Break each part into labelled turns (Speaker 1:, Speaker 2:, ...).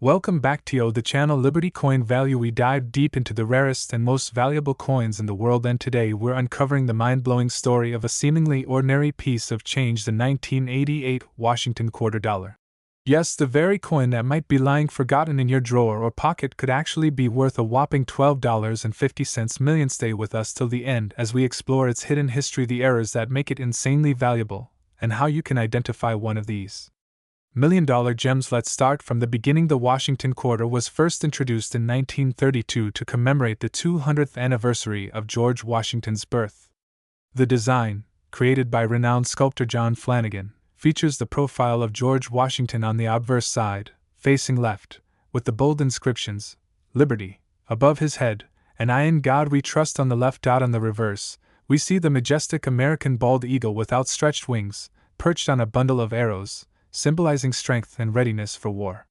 Speaker 1: Welcome back to the channel Liberty Coin Value. We dive deep into the rarest and most valuable coins in the world, and today we're uncovering the mind-blowing story of a seemingly ordinary piece of change, the 1988 Washington quarter dollar. Yes, the very coin that might be lying forgotten in your drawer or pocket could actually be worth a whopping $12.50 million. Stay with us till the end as we explore its hidden history, the errors that make it insanely valuable, and how you can identify one of these million-dollar gems. Let's start from the beginning. The Washington quarter was first introduced in 1932 to commemorate the 200th anniversary of George Washington's birth. The design, created by renowned sculptor John Flanagan, features the profile of George Washington on the obverse side, facing left, with the bold inscriptions, "Liberty," above his head, and "I in God We Trust" on the left. On the reverse, we see the majestic American bald eagle with outstretched wings, perched on a bundle of arrows, symbolizing strength and readiness for war.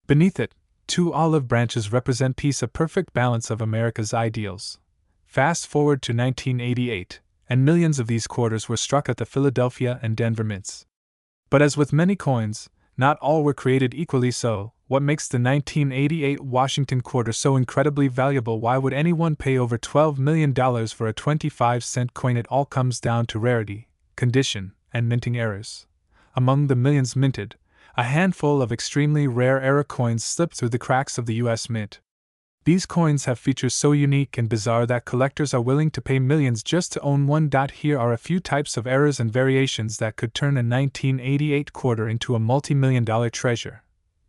Speaker 1: Beneath it, two olive branches represent peace, a perfect balance of America's ideals. Fast forward to 1988, and millions of these quarters were struck at the Philadelphia and Denver mints. But as with many coins, not all were created equally. So, what makes the 1988 Washington quarter so incredibly valuable? Why would anyone pay over $12 million for a 25-cent coin? It all comes down to rarity, condition, and minting errors. Among the millions minted, a handful of extremely rare error coins slip through the cracks of the U.S. Mint. These coins have features so unique and bizarre that collectors are willing to pay millions just to own one. Here are a few types of errors and variations that could turn a 1988 quarter into a multi-million-dollar treasure.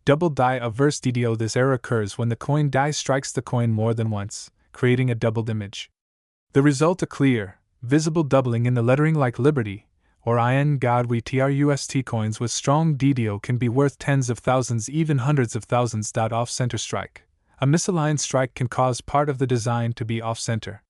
Speaker 1: Double die obverse DDO. This error occurs when the coin die strikes the coin more than once, creating a doubled image. The result: a clear, visible doubling in the lettering like Liberty, or I in God We Trust. Coins with strong DDO can be worth tens of thousands, even hundreds of thousands. Off-center strike. A misaligned strike can cause part of the design to be off-center.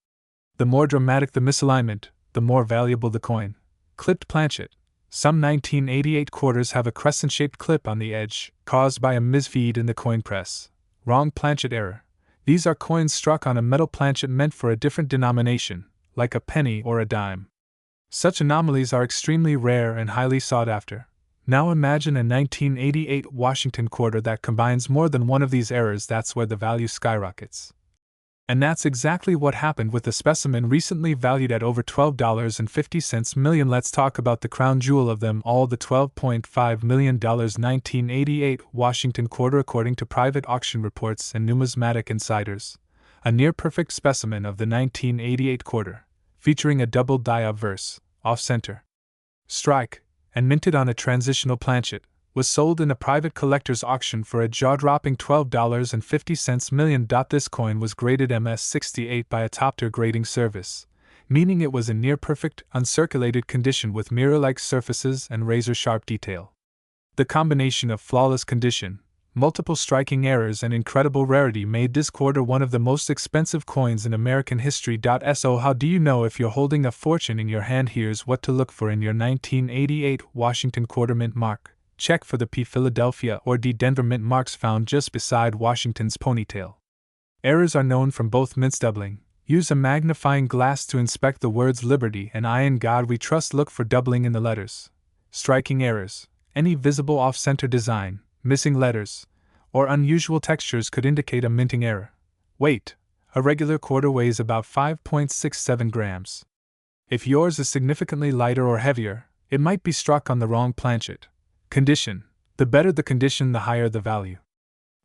Speaker 1: The more dramatic the misalignment, the more valuable the coin. Clipped planchet. Some 1988 quarters have a crescent-shaped clip on the edge, caused by a misfeed in the coin press. Wrong planchet error. These are coins struck on a metal planchet meant for a different denomination, like a penny or a dime. Such anomalies are extremely rare and highly sought after. Now imagine a 1988 Washington quarter that combines more than one of these errors. That's where the value skyrockets. And that's exactly what happened with the specimen recently valued at over $12.50 million. Let's talk about the crown jewel of them all, the $12.5 million 1988 Washington quarter. According to private auction reports and numismatic insiders, a near-perfect specimen of the 1988 quarter, featuring a double die obverse, off-center strike, and minted on a transitional planchet, was sold in a private collector's auction for a jaw-dropping $12.50 million. This coin was graded MS68 by a top-tier grading service, meaning it was in near-perfect, uncirculated condition with mirror-like surfaces and razor-sharp detail. The combination of flawless condition, multiple striking errors, and incredible rarity made this quarter one of the most expensive coins in American history. So how do you know if you're holding a fortune in your hand? Here's what to look for in your 1988 Washington quarter mint mark. Check for the P Philadelphia or D Denver mint marks found just beside Washington's ponytail. Errors are known from both mints. Doubling. Use a magnifying glass to inspect the words Liberty and I in God We Trust. Look for doubling in the letters. Striking errors. Any visible off-center design, missing letters, or unusual textures could indicate a minting error. Weight. A regular quarter weighs about 5.67 grams. If yours is significantly lighter or heavier, it might be struck on the wrong planchet. Condition. The better the condition, the higher the value.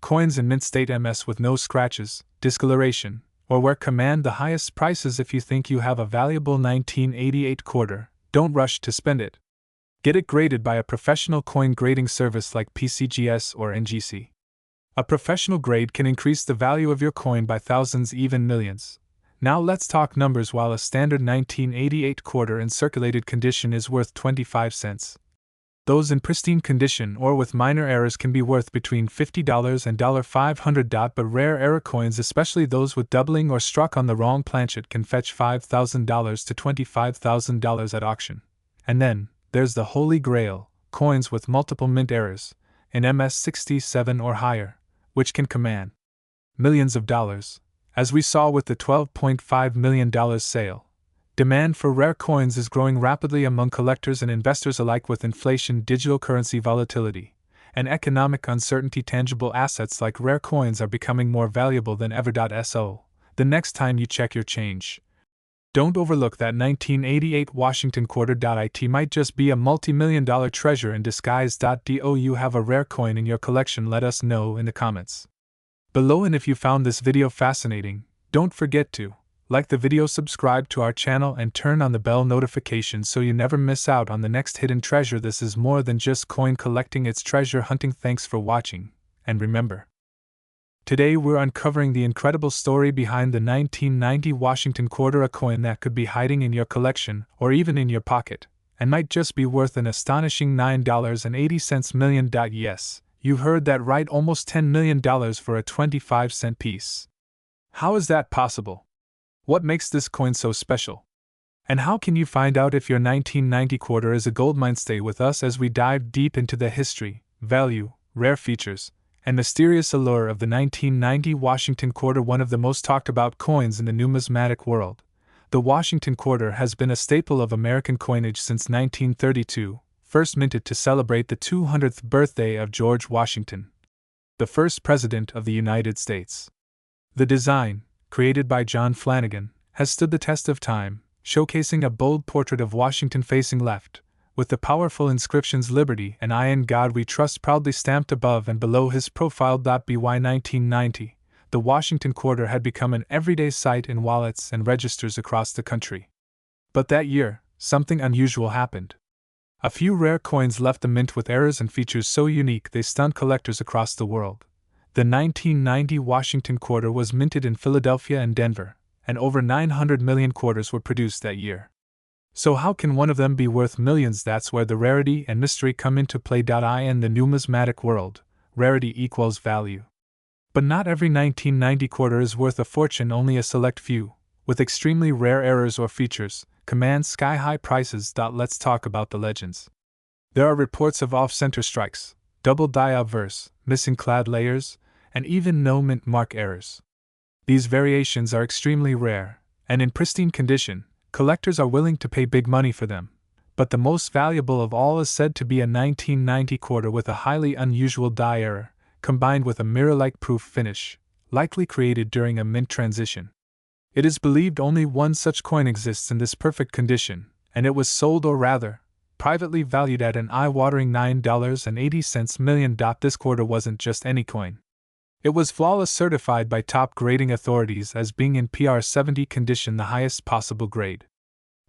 Speaker 1: Coins in mint state MS with no scratches, discoloration, or where command the highest prices. If you think you have a valuable 1988 quarter, don't rush to spend it. Get it graded by a professional coin grading service like PCGS or NGC. A professional grade can increase the value of your coin by thousands, even millions. Now let's talk numbers. While a standard 1988 quarter in circulated condition is worth 25 cents, those in pristine condition or with minor errors can be worth between $50 and $500. But rare error coins, especially those with doubling or struck on the wrong planchet, can fetch $5,000 to $25,000 at auction. And then there's the holy grail, coins with multiple mint errors, in MS67 or higher, which can command millions of dollars, as we saw with the $12.5 million sale. Demand for rare coins is growing rapidly among collectors and investors alike. With inflation, digital currency volatility, and economic uncertainty, tangible assets like rare coins are becoming more valuable than ever. So, the next time you check your change, don't overlook that 1988 Washington quarter. It might just be a multi-million-dollar treasure in disguise. Do you have a rare coin in your collection? Let us know in the comments below, and if you found this video fascinating, don't forget to like the video, subscribe to our channel, and turn on the bell notification so you never miss out on the next hidden treasure. This is more than just coin collecting, it's treasure hunting. Thanks for watching, and remember, today we're uncovering the incredible story behind the 1990 Washington quarter, a coin that could be hiding in your collection or even in your pocket, and might just be worth an astonishing $9.80 million. Yes, you heard that right, almost $10 million for a 25-cent piece. How is that possible? What makes this coin so special? And how can you find out if your 1990 quarter is a goldmine? Stay with us as we dive deep into the history, value, rare features, and mysterious allure of the 1990 Washington quarter, one of the most talked about coins in the numismatic world. The Washington quarter has been a staple of American coinage since 1932, first minted to celebrate the 200th birthday of George Washington, the first President of the United States. The design, created by John Flanagan, has stood the test of time, showcasing a bold portrait of Washington facing left, with the powerful inscriptions "Liberty" and "I in God We Trust" proudly stamped above and below his profile. By 1990, the Washington quarter had become an everyday sight in wallets and registers across the country. But that year, something unusual happened. A few rare coins left the mint with errors and features so unique they stunned collectors across the world. The 1990 Washington quarter was minted in Philadelphia and Denver, and over 900 million quarters were produced that year. So how can one of them be worth millions? That's where the rarity and mystery come into play. In the numismatic world, rarity equals value. But not every 1990 quarter is worth a fortune. Only a select few, with extremely rare errors or features, command sky-high prices. Let's talk about the legends. There are reports of off-center strikes, double die obverse, missing clad layers, and even no mint mark errors. These variations are extremely rare, and in pristine condition, collectors are willing to pay big money for them. But the most valuable of all is said to be a 1990 quarter with a highly unusual die error, combined with a mirror-like proof finish, likely created during a mint transition. It is believed only one such coin exists in this perfect condition, and it was sold, or rather, privately valued at an eye-watering $9.80 million. This quarter wasn't just any coin. It was flawless, certified by top grading authorities as being in PR 70 condition, the highest possible grade.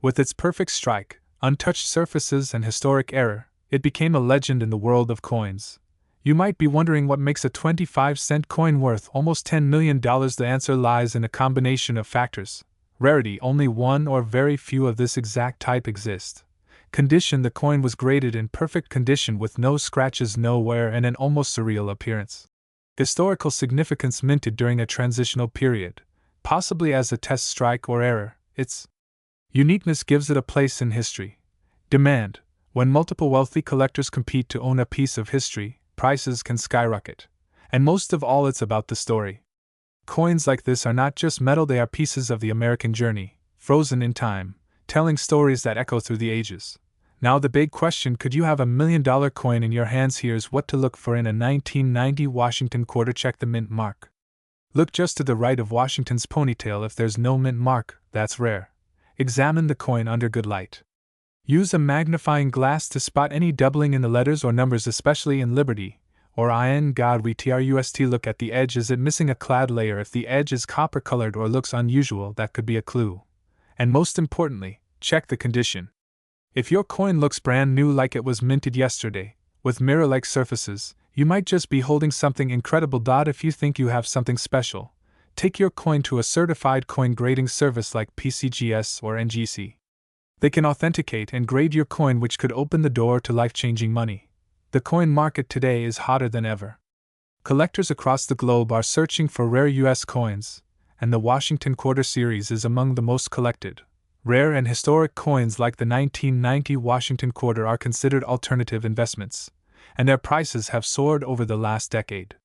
Speaker 1: With its perfect strike, untouched surfaces, and historic error, it became a legend in the world of coins. You might be wondering what makes a 25-cent coin worth almost $10 million. The answer lies in a combination of factors. Rarity: only one or very few of this exact type exist. Condition: the coin was graded in perfect condition with no scratches, no wear, and an almost surreal appearance. Historical significance: minted during a transitional period, possibly as a test strike or error. Its uniqueness gives it a place in history. Demand: when multiple wealthy collectors compete to own a piece of history, prices can skyrocket. And most of all, it's about the story. Coins like this are not just metal, they are pieces of the American journey, frozen in time, telling stories that echo through the ages. Now the big question: could you have $1 million coin in your hands? Here's what to look for in a 1990 Washington quarter. Check the mint mark. Look just to the right of Washington's ponytail. If there's no mint mark, that's rare. Examine the coin under good light. Use a magnifying glass to spot any doubling in the letters or numbers, especially in Liberty, or I in God We Trust. Look at the edge. Is it missing a clad layer? If the edge is copper-colored or looks unusual, that could be a clue. And most importantly, check the condition. If your coin looks brand new, like it was minted yesterday, with mirror-like surfaces, you might just be holding something incredible. If you think you have something special, take your coin to a certified coin grading service like PCGS or NGC. They can authenticate and grade your coin, which could open the door to life-changing money. The coin market today is hotter than ever. Collectors across the globe are searching for rare U.S. coins, and the Washington Quarter series is among the most collected. Rare and historic coins like the 1990 Washington Quarter are considered alternative investments, and their prices have soared over the last decade.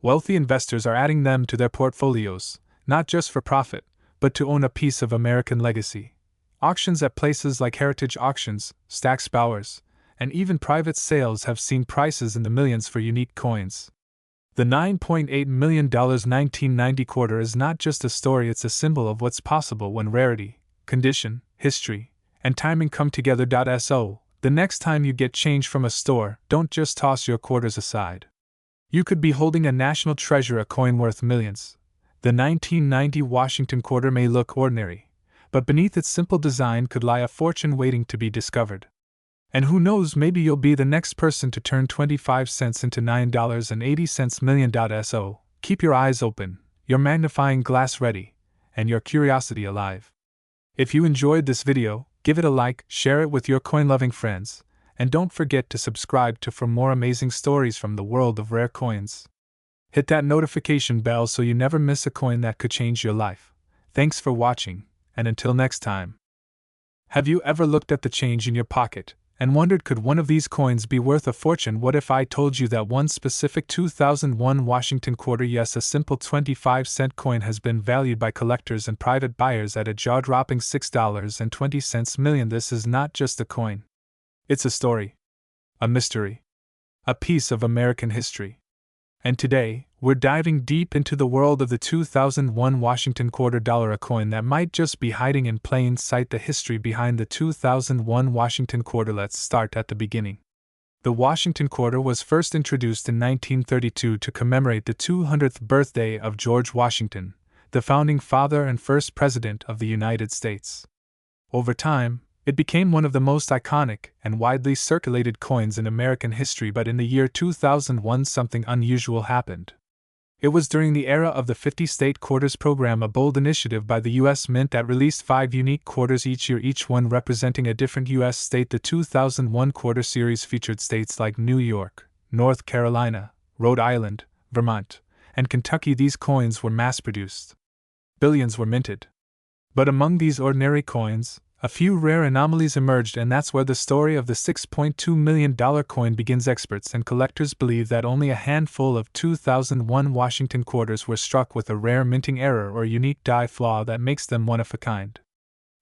Speaker 1: Wealthy investors are adding them to their portfolios, not just for profit, but to own a piece of American legacy. Auctions at places like Heritage Auctions, Stack's Bowers, and even private sales have seen prices in the millions for unique coins. The $9.8 million 1990 quarter is not just a story, it's a symbol of what's possible when rarity, condition, history, and timing come together. So, the next time you get change from a store, don't just toss your quarters aside. You could be holding a national treasure, a coin worth millions. The 1990 Washington quarter may look ordinary, but beneath its simple design could lie a fortune waiting to be discovered. And who knows, maybe you'll be the next person to turn 25 cents into $9.80 million. So, keep your eyes open, your magnifying glass ready, and your curiosity alive. If you enjoyed this video, give it a like, share it with your coin-loving friends, and don't forget to subscribe for more amazing stories from the world of rare coins. Hit that notification bell so you never miss a coin that could change your life. Thanks for watching, and until next time. Have you ever looked at the change in your pocket and wondered, could one of these coins be worth a fortune? What if I told you that one specific 2001 Washington quarter, yes, a simple 25-cent coin, has been valued by collectors and private buyers at a jaw-dropping $6.20 million? This is not just a coin. It's a story. A mystery. A piece of American history. And today, we're diving deep into the world of the 2001 Washington quarter dollar, a coin that might just be hiding in plain sight. The history behind the 2001 Washington quarter. Let's start at the beginning. The Washington quarter was first introduced in 1932 to commemorate the 200th birthday of George Washington, the founding father and first president of the United States. Over time, it became one of the most iconic and widely circulated coins in American history, but in the year 2001 something unusual happened. It was during the era of the 50-state quarters program, a bold initiative by the U.S. Mint that released 5 unique quarters each year, each one representing a different U.S. state. The 2001 quarter series featured states like New York, North Carolina, Rhode Island, Vermont, and Kentucky. These coins were mass-produced. Billions were minted. But among these ordinary coins, a few rare anomalies emerged, and that's where the story of the $6.2 million coin begins. Experts and collectors believe that only a handful of 2001 Washington quarters were struck with a rare minting error or unique die flaw that makes them one of a kind.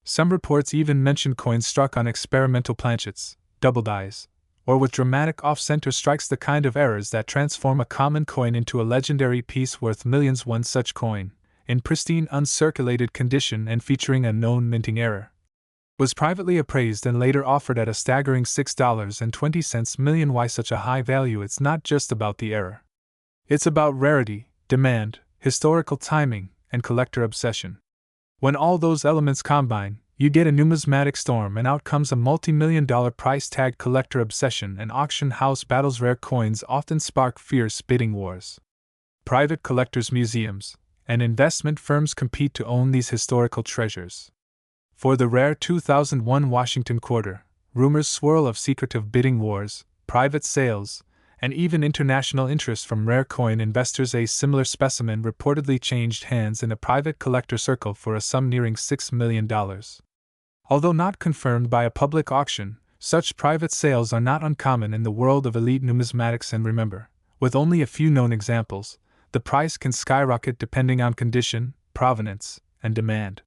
Speaker 1: Some reports even mention coins struck on experimental planchets, double dies, or with dramatic off-center strikes, the kind of errors that transform a common coin into a legendary piece worth millions. One such coin, in pristine uncirculated condition and featuring a known minting error, was privately appraised and later offered at a staggering $6.20 million. Why such a high value? It's not just about the error. It's about rarity, demand, historical timing, and collector obsession. When all those elements combine, you get a numismatic storm, and out comes a multi-million-dollar price tag. Collector obsession and auction house battles. Rare coins often spark fierce bidding wars. Private collectors, museums, and investment firms compete to own these historical treasures. For the rare 2001 Washington quarter, rumors swirl of secretive bidding wars, private sales, and even international interest from rare coin investors. A similar specimen reportedly changed hands in a private collector circle for a sum nearing $6 million. Although not confirmed by a public auction, such private sales are not uncommon in the world of elite numismatics. And remember, with only a few known examples, the price can skyrocket depending on condition, provenance, and demand.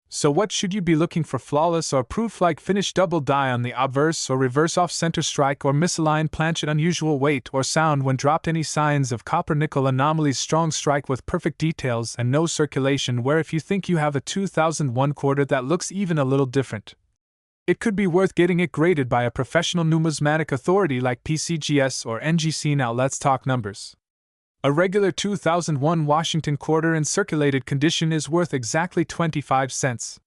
Speaker 1: So what should you be looking for? Flawless or proof-like finish, double die on the obverse or reverse off-center strike, or misaligned planchet, unusual weight or sound when dropped, any signs of copper-nickel anomalies, strong strike with perfect details and no circulation. Where if you think you have a 2001 quarter that looks even a little different, it could be worth getting it graded by a professional numismatic authority like PCGS or NGC. Now let's talk numbers. A regular 2001 Washington quarter in circulated condition is worth exactly 25 cents.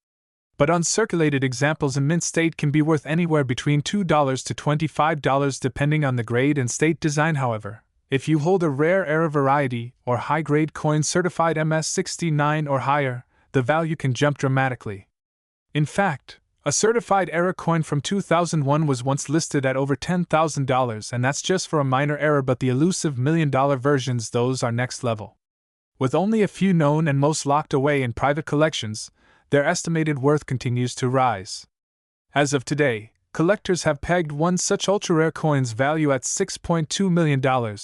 Speaker 1: But uncirculated examples in mint state can be worth anywhere between $2 to $25 depending on the grade and state design. However, if you hold a rare era variety or high-grade coin certified MS69 or higher, the value can jump dramatically. In fact, a certified error coin from 2001 was once listed at over $10,000, and that's just for a minor error, but the elusive million-dollar versions, those are next level. With only a few known and most locked away in private collections, their estimated worth continues to rise. As of today, collectors have pegged one such ultra-rare coin's value at $6.2 million,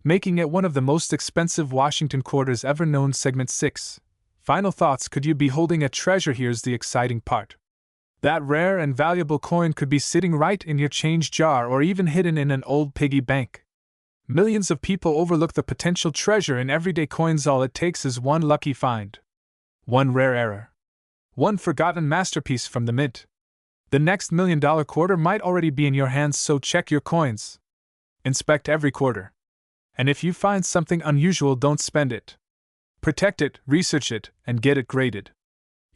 Speaker 1: making it one of the most expensive Washington quarters ever known. Segment 6. Final thoughts. Could you be holding a treasure? Here's the exciting part. That rare and valuable coin could be sitting right in your change jar or even hidden in an old piggy bank. Millions of people overlook the potential treasure in everyday coins. All it takes is one lucky find, one rare error, one forgotten masterpiece from the mint. The next $1 million quarter might already be in your hands, so check your coins. Inspect every quarter. And if you find something unusual, don't spend it. Protect it, research it, and get it graded.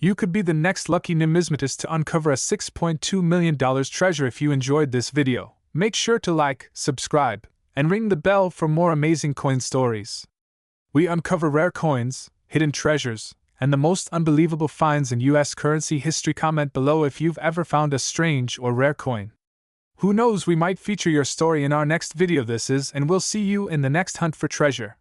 Speaker 1: You could be the next lucky numismatist to uncover a $6.2 million treasure. If you enjoyed this video, make sure to like, subscribe, and ring the bell for more amazing coin stories. We uncover rare coins, hidden treasures, and the most unbelievable finds in US currency history. Comment below if you've ever found a strange or rare coin. Who knows, we might feature your story in our next video. This is, and we'll see you in the next hunt for treasure.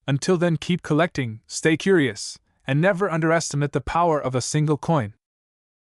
Speaker 1: Until then, keep collecting, stay curious, and never underestimate the power of a single coin.